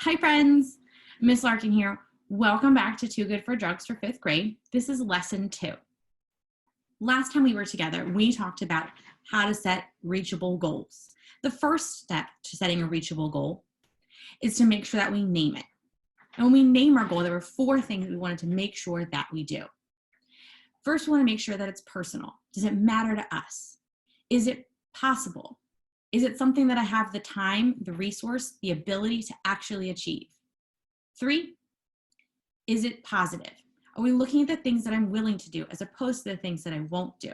Hi friends, Miss Larkin here. Welcome back to Too Good for Drugs for 5th grade. This is lesson 2. Last time we were together, we talked about how to set reachable goals. The first step to setting a reachable goal is to make sure that we name it. And when we name our goal, there were 4 things we wanted to make sure that we do. First, we want to make sure that it's personal. Does it matter to us? Is it possible? Is it something that I have the time, the resource, the ability to actually achieve? 3, is it positive? Are we looking at the things that I'm willing to do as opposed to the things that I won't do?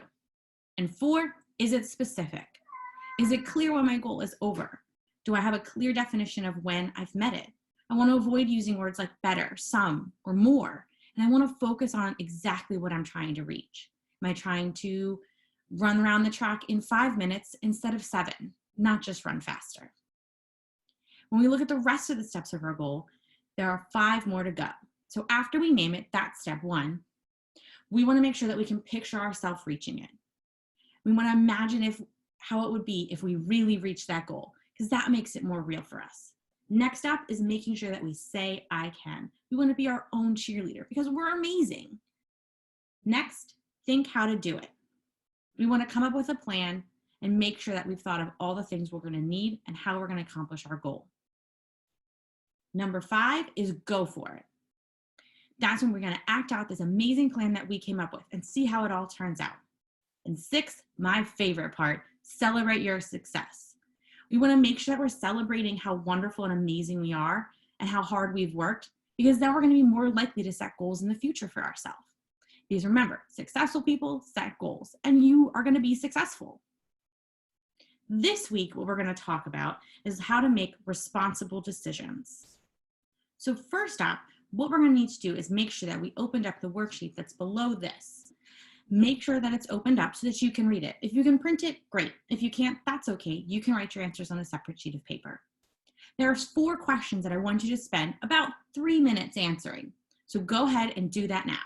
And 4, is it specific? Is it clear when my goal is over? Do I have a clear definition of when I've met it? I want to avoid using words like better, some, or more. And I want to focus on exactly what I'm trying to reach. Am I trying to run around the track in 5 minutes instead of 7, not just run faster? When we look at the rest of the steps of our goal, there are 5 more to go. So after we name it, that's step 1. We want to make sure that we can picture ourselves reaching it. We want to imagine how it would be if we really reached that goal, because that makes it more real for us. Next up is making sure that we say, I can. We want to be our own cheerleader because we're amazing. Next, think how to do it. We want to come up with a plan and make sure that we've thought of all the things we're going to need and how we're going to accomplish our goal. Number 5 is go for it. That's when we're going to act out this amazing plan that we came up with and see how it all turns out. And 6, my favorite part, celebrate your success. We want to make sure that we're celebrating how wonderful and amazing we are and how hard we've worked, because then we're going to be more likely to set goals in the future for ourselves. Because remember, successful people set goals and you are going to be successful. This week, what we're going to talk about is how to make responsible decisions. So first up, what we're going to need to do is make sure that we opened up the worksheet that's below this. Make sure that it's opened up so that you can read it. If you can print it, great. If you can't, that's okay. You can write your answers on a separate sheet of paper. There are 4 questions that I want you to spend about 3 minutes answering. So go ahead and do that now.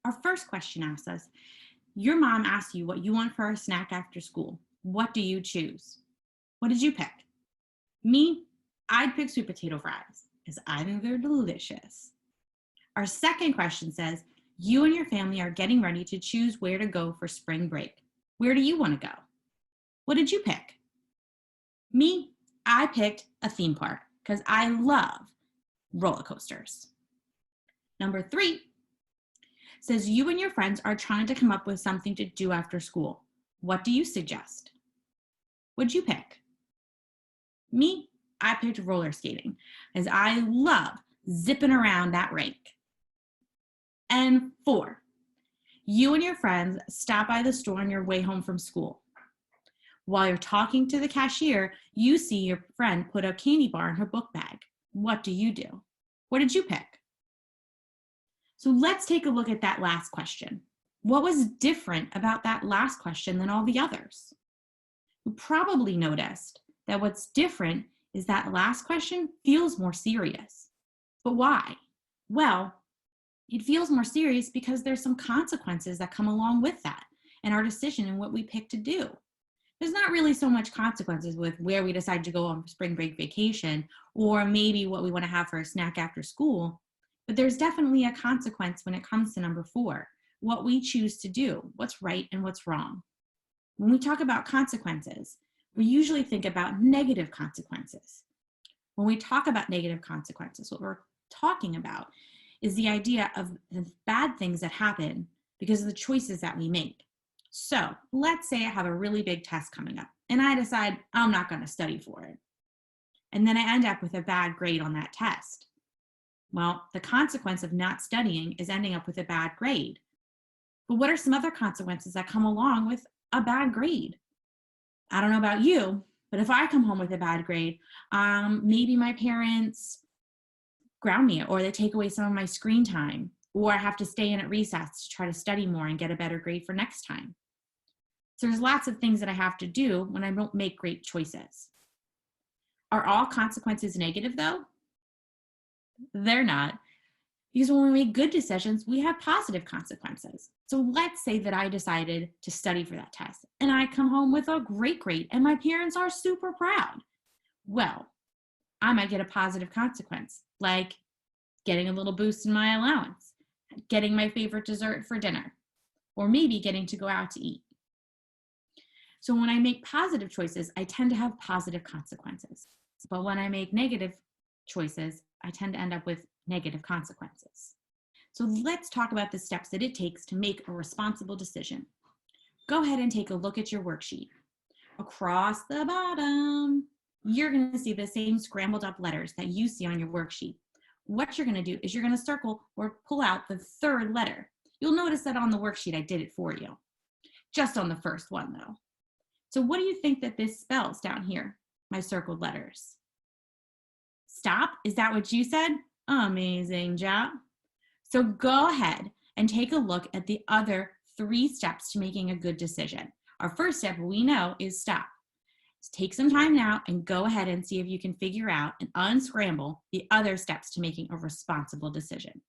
Our first question asks us, your mom asks you what you want for a snack after school. What do you choose? What did you pick? Me, I'd pick sweet potato fries because I think they're delicious. Our second question says, you and your family are getting ready to choose where to go for spring break. Where do you want to go? What did you pick? Me, I picked a theme park because I love roller coasters. Number 3 says you and your friends are trying to come up with something to do after school. What do you suggest? What'd you pick? Me, I picked roller skating as I love zipping around that rink. And 4, you and your friends stop by the store on your way home from school. While you're talking to the cashier, you see your friend put a candy bar in her book bag. What do you do? What did you pick? So let's take a look at that last question. What was different about that last question than all the others? You probably noticed that what's different is that last question feels more serious. But why? Well, it feels more serious because there's some consequences that come along with that and our decision and what we pick to do. There's not really so much consequences with where we decide to go on spring break vacation or maybe what we want to have for a snack after school, but there's definitely a consequence when it comes to number 4, what we choose to do, what's right and what's wrong. When we talk about consequences, we usually think about negative consequences. When we talk about negative consequences, what we're talking about is the idea of the bad things that happen because of the choices that we make. So let's say I have a really big test coming up and I decide I'm not going to study for it. And then I end up with a bad grade on that test. Well, the consequence of not studying is ending up with a bad grade. But what are some other consequences that come along with a bad grade? I don't know about you, but if I come home with a bad grade, maybe my parents ground me or they take away some of my screen time, or I have to stay in at recess to try to study more and get a better grade for next time. So there's lots of things that I have to do when I don't make great choices. Are all consequences negative though? They're not. Because when we make good decisions, we have positive consequences. So let's say that I decided to study for that test and I come home with a great grade and my parents are super proud. Well, I might get a positive consequence, like getting a little boost in my allowance, getting my favorite dessert for dinner, or maybe getting to go out to eat. So when I make positive choices, I tend to have positive consequences. But when I make negative choices, I tend to end up with negative consequences. So let's talk about the steps that it takes to make a responsible decision. Go ahead and take a look at your worksheet. Across the bottom, you're going to see the same scrambled up letters that you see on your worksheet. What you're going to do is you're going to circle or pull out the third letter. You'll notice that on the worksheet I did it for you. Just on the first one though. So what do you think that this spells down here, my circled letters? Stop? Is that what you said? Amazing job. So go ahead and take a look at the other 3 steps to making a good decision. Our first step we know is stop. So take some time now and go ahead and see if you can figure out and unscramble the other steps to making a responsible decision.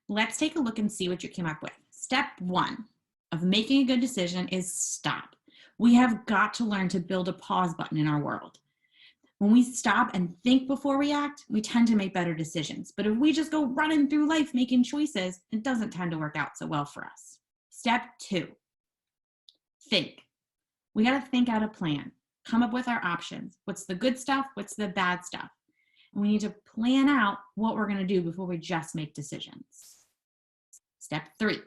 Let's take a look and see what you came up with. Step 1 of making a good decision is stop. We have got to learn to build a pause button in our world. When we stop and think before we act, we tend to make better decisions. But if we just go running through life making choices, it doesn't tend to work out so well for us. Step 2, think. We got to think out a plan, come up with our options. What's the good stuff? What's the bad stuff? And we need to plan out what we're going to do before we just make decisions. Step 3,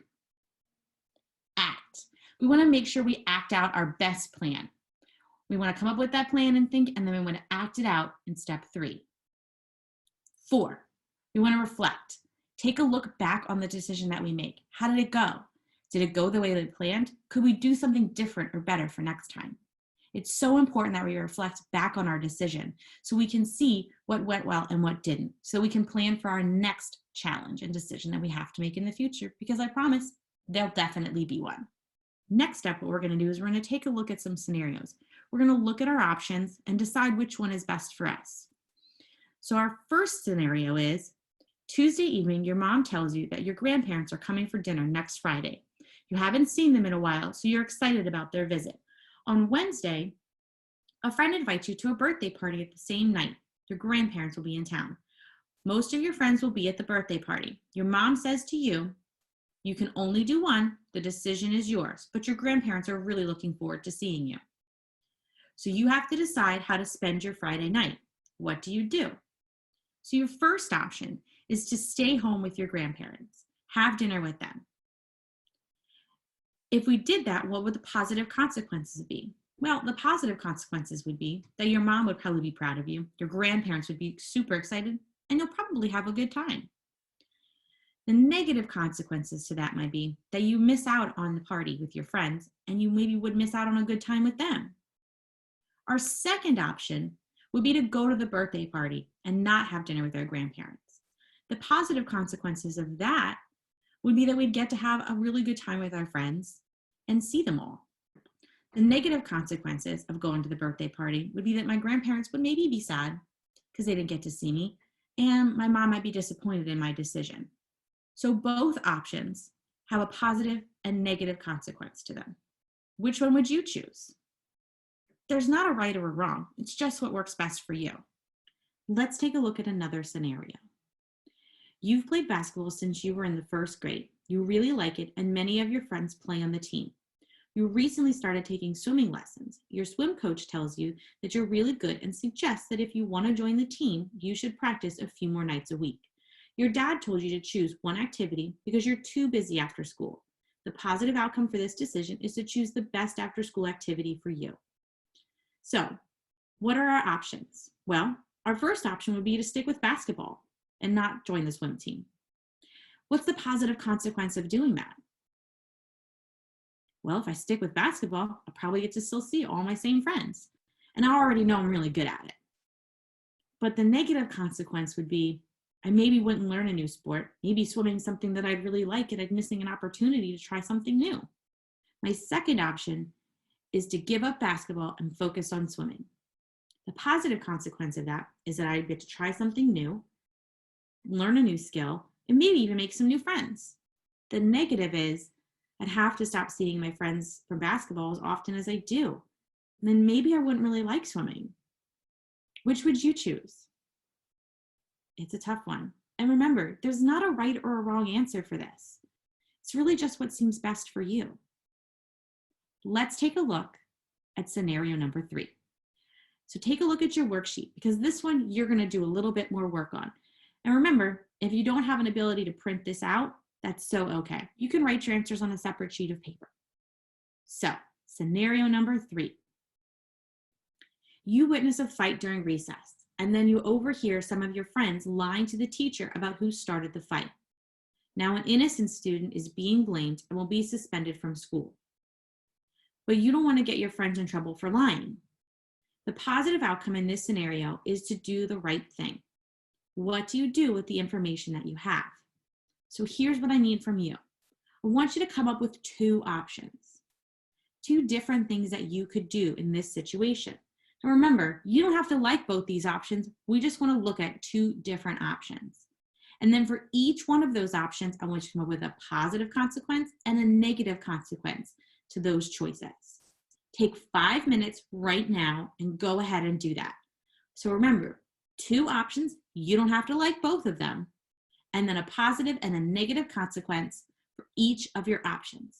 act. We want to make sure we act out our best plan. We want to come up with that plan and think, and then we want to act it out in step 3. 4, we want to reflect. Take a look back on the decision that we make. How did it go? Did it go the way we planned? Could we do something different or better for next time? It's so important that we reflect back on our decision so we can see what went well and what didn't, so we can plan for our next challenge and decision that we have to make in the future, because I promise there'll definitely be one. Next step, what we're going to do is we're going to take a look at some scenarios. We're going to look at our options and decide which one is best for us. So our first scenario is Tuesday evening, your mom tells you that your grandparents are coming for dinner next Friday. You haven't seen them in a while, so you're excited about their visit. On Wednesday, a friend invites you to a birthday party at the same night. Your grandparents will be in town. Most of your friends will be at the birthday party. Your mom says to you, you can only do one, the decision is yours, but your grandparents are really looking forward to seeing you. So you have to decide how to spend your Friday night. What do you do? So your first option is to stay home with your grandparents, have dinner with them. If we did that, what would the positive consequences be? Well, the positive consequences would be that your mom would probably be proud of you, your grandparents would be super excited, and you'll probably have a good time. The negative consequences to that might be that you miss out on the party with your friends, and you maybe would miss out on a good time with them. Our second option would be to go to the birthday party and not have dinner with our grandparents. The positive consequences of that would be that we'd get to have a really good time with our friends and see them all. The negative consequences of going to the birthday party would be that my grandparents would maybe be sad because they didn't get to see me, and my mom might be disappointed in my decision. So both options have a positive and negative consequence to them. Which one would you choose? There's not a right or a wrong. It's just what works best for you. Let's take a look at another scenario. You've played basketball since you were in the first grade. You really like it, and many of your friends play on the team. You recently started taking swimming lessons. Your swim coach tells you that you're really good and suggests that if you want to join the team, you should practice a few more nights a week. Your dad told you to choose one activity because you're too busy after school. The positive outcome for this decision is to choose the best after-school activity for you. So, what are our options? Well, our first option would be to stick with basketball and not join the swim team. What's the positive consequence of doing that? Well, if I stick with basketball, I'll probably get to still see all my same friends. And I already know I'm really good at it. But the negative consequence would be I maybe wouldn't learn a new sport, maybe swimming something that I'd really like, and I'm missing an opportunity to try something new. My second option is to give up basketball and focus on swimming. The positive consequence of that is that I get to try something new, learn a new skill, and maybe even make some new friends. The negative is I'd have to stop seeing my friends from basketball as often as I do. And then maybe I wouldn't really like swimming. Which would you choose? It's a tough one. And remember, there's not a right or a wrong answer for this. It's really just what seems best for you. Let's take a look at scenario number 3. So take a look at your worksheet, because this one you're going to do a little bit more work on. And remember, if you don't have an ability to print this out, that's so okay. You can write your answers on a separate sheet of paper. So, scenario number 3. You witness a fight during recess, and then you overhear some of your friends lying to the teacher about who started the fight. Now, an innocent student is being blamed and will be suspended from school. But you don't want to get your friends in trouble for lying. The positive outcome in this scenario is to do the right thing. What do you do with the information that you have? So here's what I need from you. I want you to come up with 2 options, 2 different things that you could do in this situation. And remember, you don't have to like both these options. We just want to look at 2 different options. And then for each one of those options, I want you to come up with a positive consequence and a negative consequence to those choices. Take 5 minutes right now and go ahead and do that. So remember, 2 options, you don't have to like both of them, and then a positive and a negative consequence for each of your options.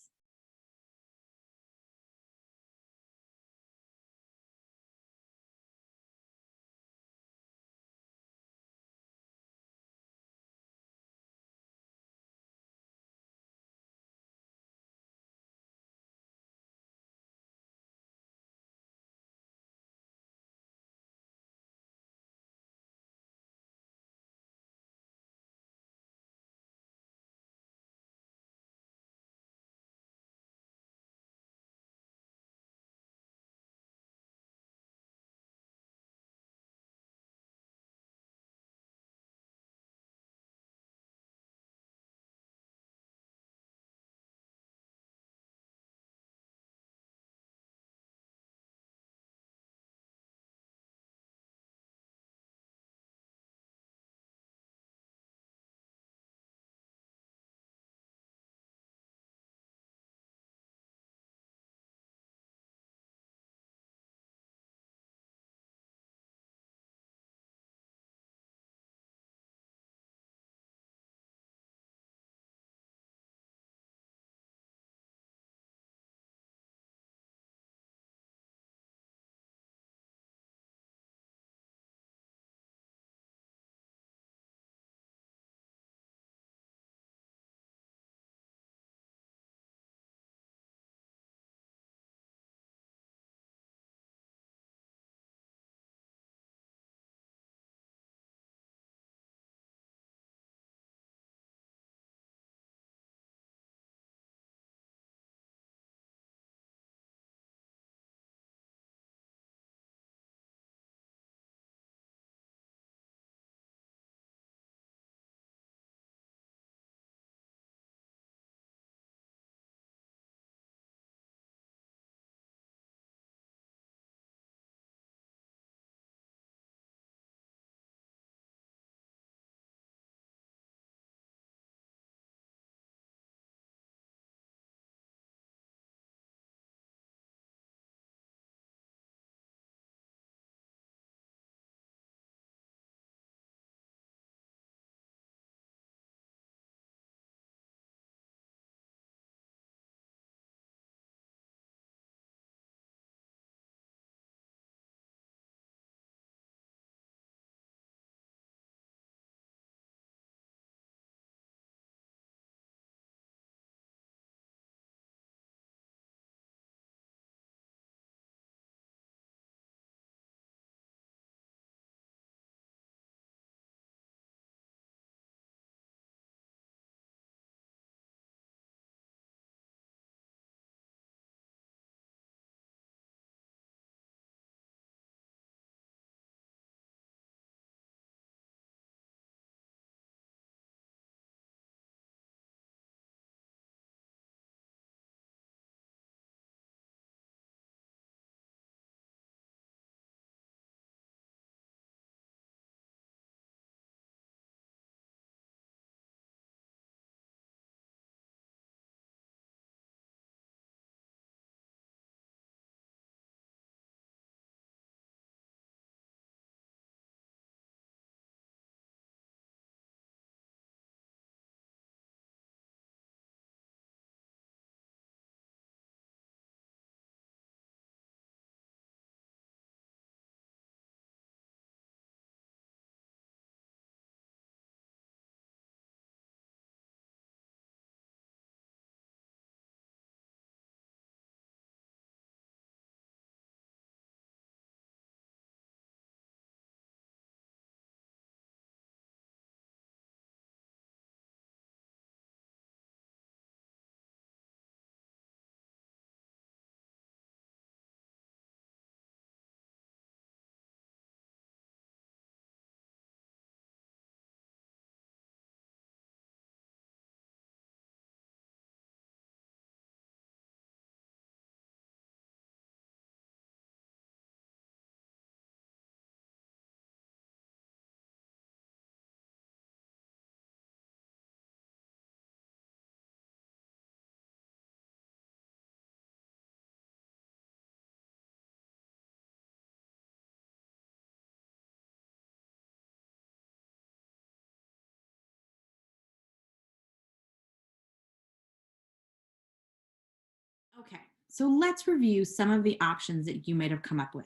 So let's review some of the options that you might have come up with.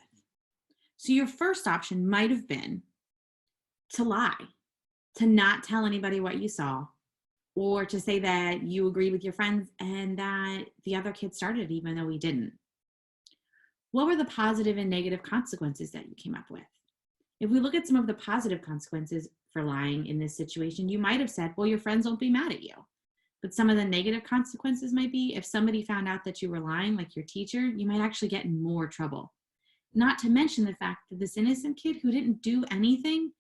So your first option might have been to lie, to not tell anybody what you saw, or to say that you agree with your friends and that the other kid started even though he didn't. What were the positive and negative consequences that you came up with? If we look at some of the positive consequences for lying in this situation, you might have said, well, your friends won't be mad at you. But some of the negative consequences might be if somebody found out that you were lying, like your teacher, you might actually get in more trouble. Not to mention the fact that this innocent kid who didn't do anything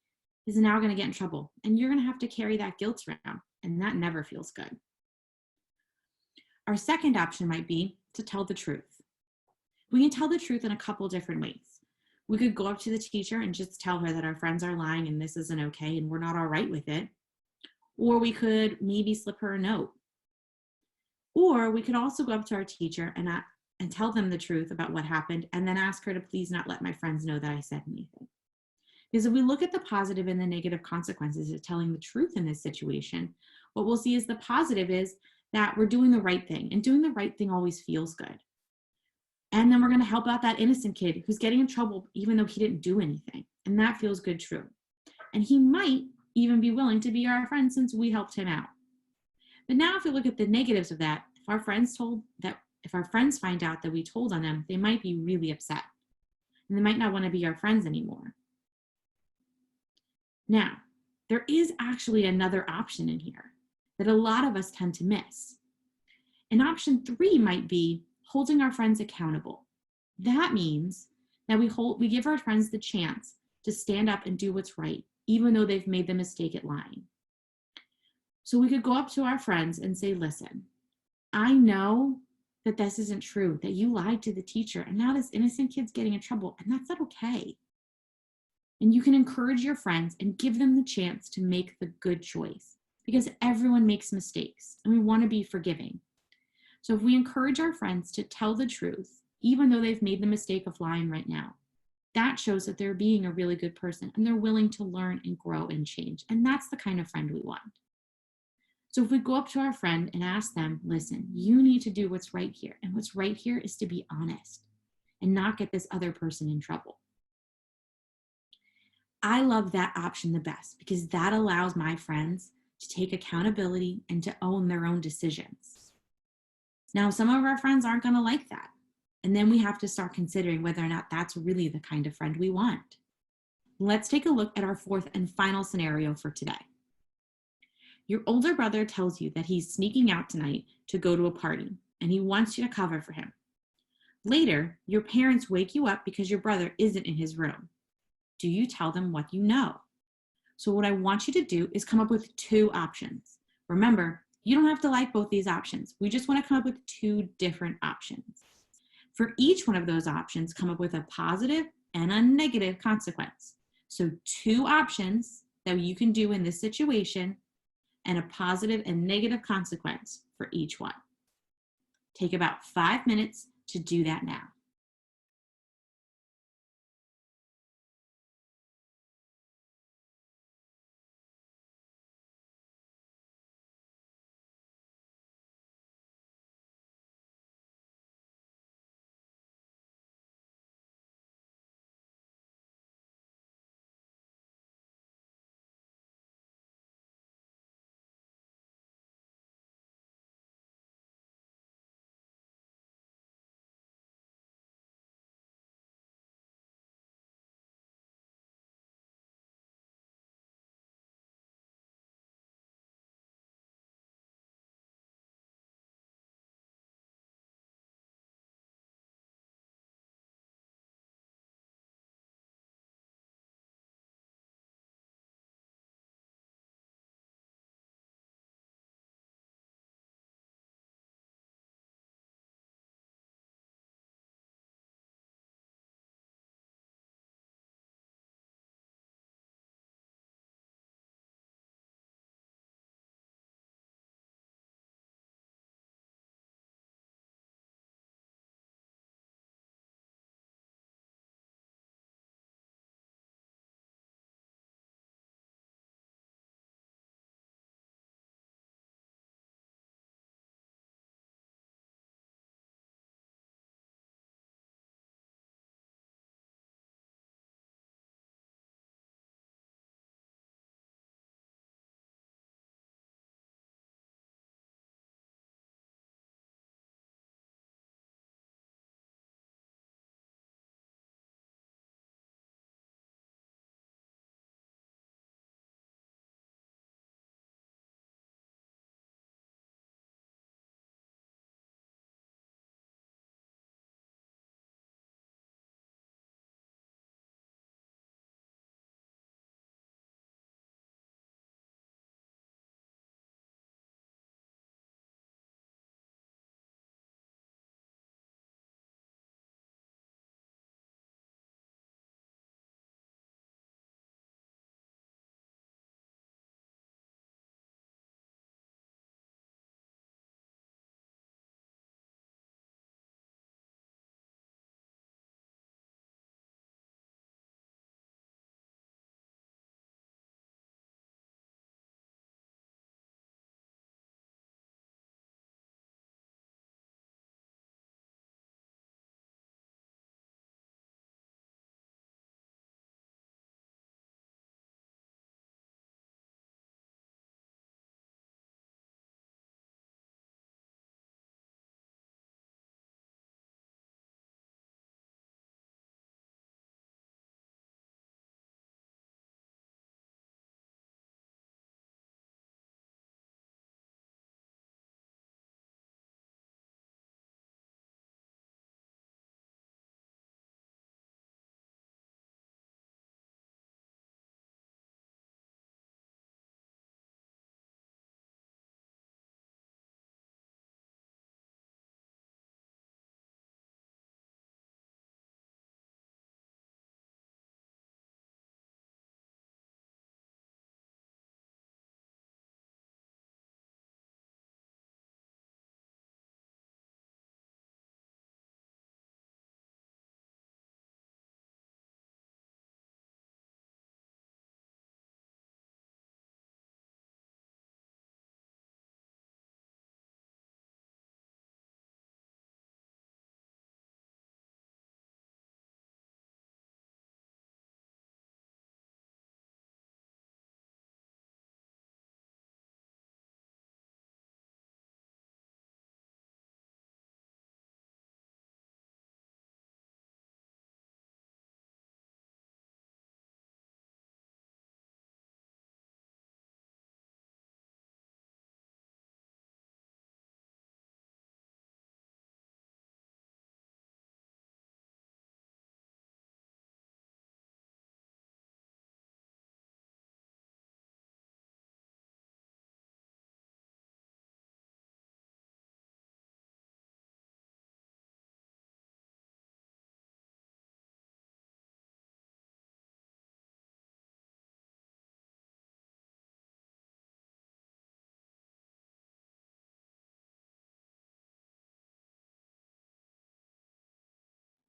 is now going to get in trouble. And you're going to have to carry that guilt around. And that never feels good. Our second option might be to tell the truth. We can tell the truth in a couple different ways. We could go up to the teacher and just tell her that our friends are lying and this isn't okay and we're not all right with it. Or we could maybe slip her a note. Or we could also go up to our teacher and tell them the truth about what happened and then ask her to please not let my friends know that I said anything. Because if we look at the positive and the negative consequences of telling the truth in this situation, what we'll see is the positive is that we're doing the right thing, and doing the right thing always feels good. And then we're going to help out that innocent kid who's getting in trouble even though he didn't do anything. And that feels good too. And he might even be willing to be our friend since we helped him out. But now if we look at the negatives of that, if our friends find out that we told on them, they might be really upset. And they might not want to be our friends anymore. Now, there is actually another option in here that a lot of us tend to miss. And option 3 might be holding our friends accountable. That means that we give our friends the chance to stand up and do what's right, even though they've made the mistake at lying. So we could go up to our friends and say, listen, I know that this isn't true, that you lied to the teacher, and now this innocent kid's getting in trouble, and that's not okay. And you can encourage your friends and give them the chance to make the good choice, because everyone makes mistakes and we want to be forgiving. So if we encourage our friends to tell the truth, even though they've made the mistake of lying right now, that shows that they're being a really good person and they're willing to learn and grow and change. And that's the kind of friend we want. So if we go up to our friend and ask them, listen, you need to do what's right here. And what's right here is to be honest and not get this other person in trouble. I love that option the best because that allows my friends to take accountability and to own their own decisions. Now, some of our friends aren't going to like that. And then we have to start considering whether or not that's really the kind of friend we want. Let's take a look at our fourth and final scenario for today. Your older brother tells you that he's sneaking out tonight to go to a party, and he wants you to cover for him. Later, your parents wake you up because your brother isn't in his room. Do you tell them what you know? So what I want you to do is come up with 2 options. Remember, you don't have to like both these options. We just want to come up with 2 different options. For each one of those options, come up with a positive and a negative consequence. So 2 options that you can do in this situation and a positive and negative consequence for each one. Take about 5 minutes to do that now.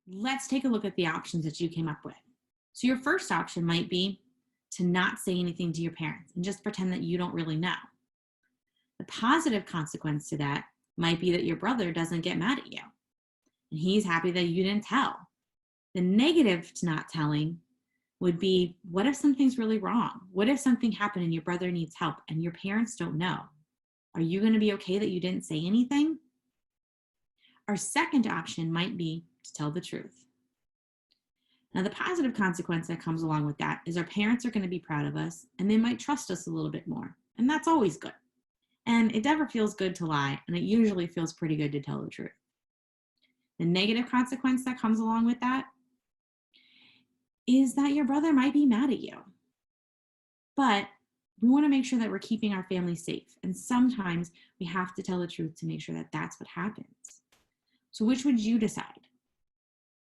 Let's take a look at the options that you came up with. So your first option might be to not say anything to your parents and just pretend that you don't really know. The positive consequence to that might be that your brother doesn't get mad at you and he's happy that you didn't tell. The negative to not telling would be, what if something's really wrong? What if something happened and your brother needs help and your parents don't know? Are you going to be okay that you didn't say anything? Our second option might be to tell the truth. Now, the positive consequence that comes along with that is our parents are going to be proud of us and they might trust us a little bit more. And that's always good. And it never feels good to lie, and it usually feels pretty good to tell the truth. The negative consequence that comes along with that is that your brother might be mad at you. But we want to make sure that we're keeping our family safe. And sometimes we have to tell the truth to make sure that that's what happens. So which would you decide?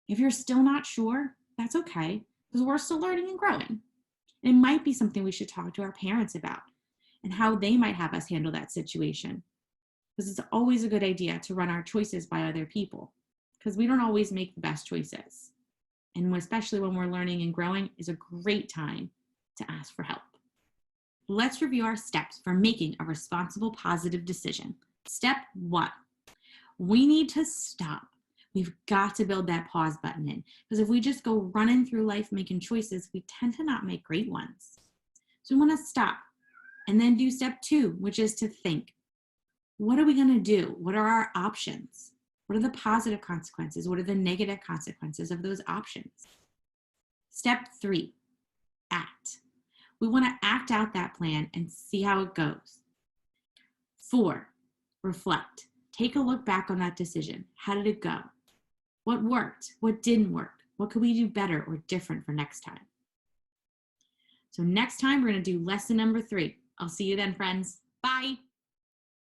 If you're still not sure, that's okay, because we're still learning and growing. It might be something we should talk to our parents about and how they might have us handle that situation. Because it's always a good idea to run our choices by other people, because we don't always make the best choices. And especially when we're learning and growing is a great time to ask for help. Let's review our steps for making a responsible, positive decision. Step 1, we need to stop. We've got to build that pause button in, because if we just go running through life making choices, we tend to not make great ones. So we want to stop and then do step 2, which is to think. What are we going to do? What are our options? What are the positive consequences? What are the negative consequences of those options? Step 3, act. We want to act out that plan and see how it goes. 4, reflect. Take a look back on that decision. How did it go? What worked? What didn't work? What could we do better or different for next time? So next time we're going to do lesson number 3. I'll see you then, friends. Bye.